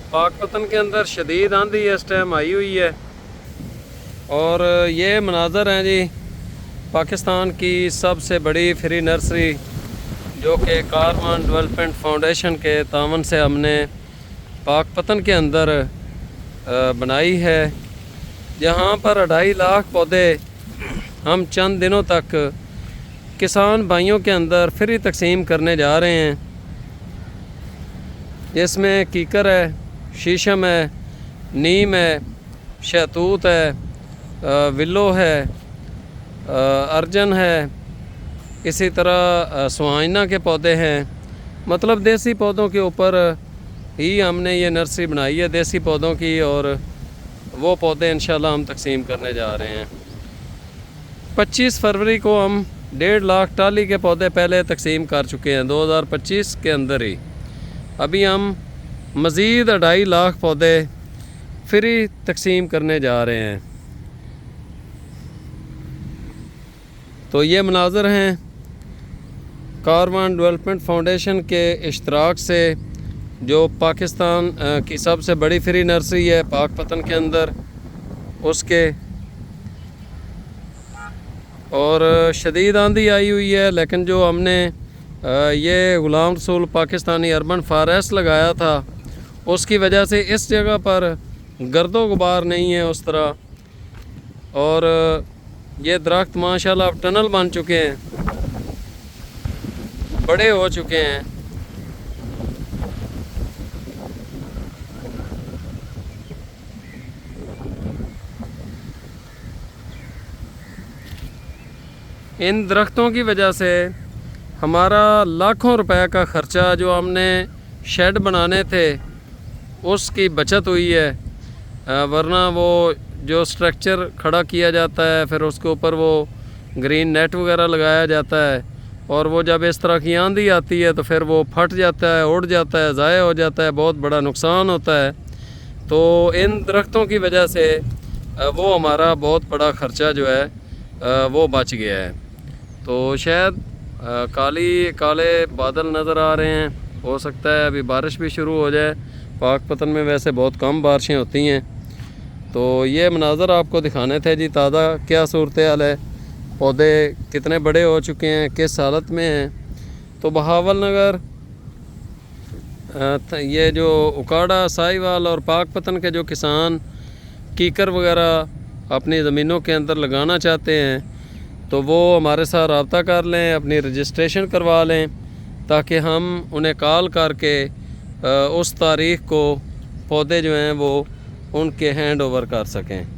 पाकपतन के अंदर शदीद आंधी इस टाइम आई हुई है और ये मनाज़र हैं जी पाकिस्तान की सबसे बड़ी फ्री नर्सरी जो कि कारवान डेवलपमेंट फाउंडेशन के तावन से हमने पाकपतन के अंदर बनाई है। यहाँ पर 2.5 लाख पौधे हम चंद दिनों तक किसान भाइयों के अंदर फ्री तकसीम करने जा रहे हैं। इसमें कीकर है, शीशम है, नीम है, शहतूत है, विल्लो है, अर्जन है, इसी तरह सुहाइना के पौधे हैं। मतलब देसी पौधों के ऊपर ही हमने ये नर्सरी बनाई है, देसी पौधों की, और वो पौधे इंशाल्लाह हम तकसीम करने जा रहे हैं। 25 फरवरी को हम 1.5 लाख टाली के पौधे पहले तकसीम कर चुके हैं 2025 के अंदर ही। अभी हम मज़ीद 2.5 लाख पौधे फ्री तकसीम करने जा रहे हैं। तो ये मनाज़र हैं कारवान डेवलपमेंट फाउंडेशन के इश्तराक से जो पाकिस्तान की सबसे बड़ी फ्री नर्सरी है पाकपतन के अंदर, उसके। और शदीद आंधी आई हुई है, लेकिन जो हमने ये ग़ुलाम रसूल पाकिस्तानी अर्बन फॉरेस्ट लगाया था उसकी वजह से इस जगह पर गर्दो गुबार नहीं है उस तरह। और ये दरख्त माशाल्लाह अब टनल बन चुके हैं, बड़े हो चुके हैं। इन दरख्तों की वजह से हमारा लाखों रुपए का ख़र्चा जो हमने शेड बनाने थे उसकी बचत हुई है। वरना वो जो स्ट्रक्चर खड़ा किया जाता है फिर उसके ऊपर वो ग्रीन नेट वगैरह लगाया जाता है, और वो जब इस तरह की आंधी आती है तो फिर वो फट जाता है, उड़ जाता है, ज़ाया हो जाता है, बहुत बड़ा नुकसान होता है। तो इन दरख्तों की वजह से वो हमारा बहुत बड़ा ख़र्चा जो है वो बच गया है। तो शायद काले बादल नज़र आ रहे हैं, हो सकता है अभी बारिश भी शुरू हो जाए। पाकपतन में वैसे बहुत कम बारिशें होती हैं। तो ये मनाज़र आपको दिखाने थे जी, ताज़ा क्या सूरत हाल है, पौधे कितने बड़े हो चुके हैं, किस हालत में हैं। तो बहावल नगर ये जो उकाड़ा, साहिवाल और पाकपतन के जो किसान कीकर वगैरह अपनी ज़मीनों के अंदर लगाना चाहते हैं तो वो हमारे साथ रब्ता कर लें, अपनी रजिस्ट्रेशन करवा लें, ताकि हम उन्हें कॉल करके उस तारीख़ को पौधे जो हैं वो उनके हैंड ओवर कर सकें।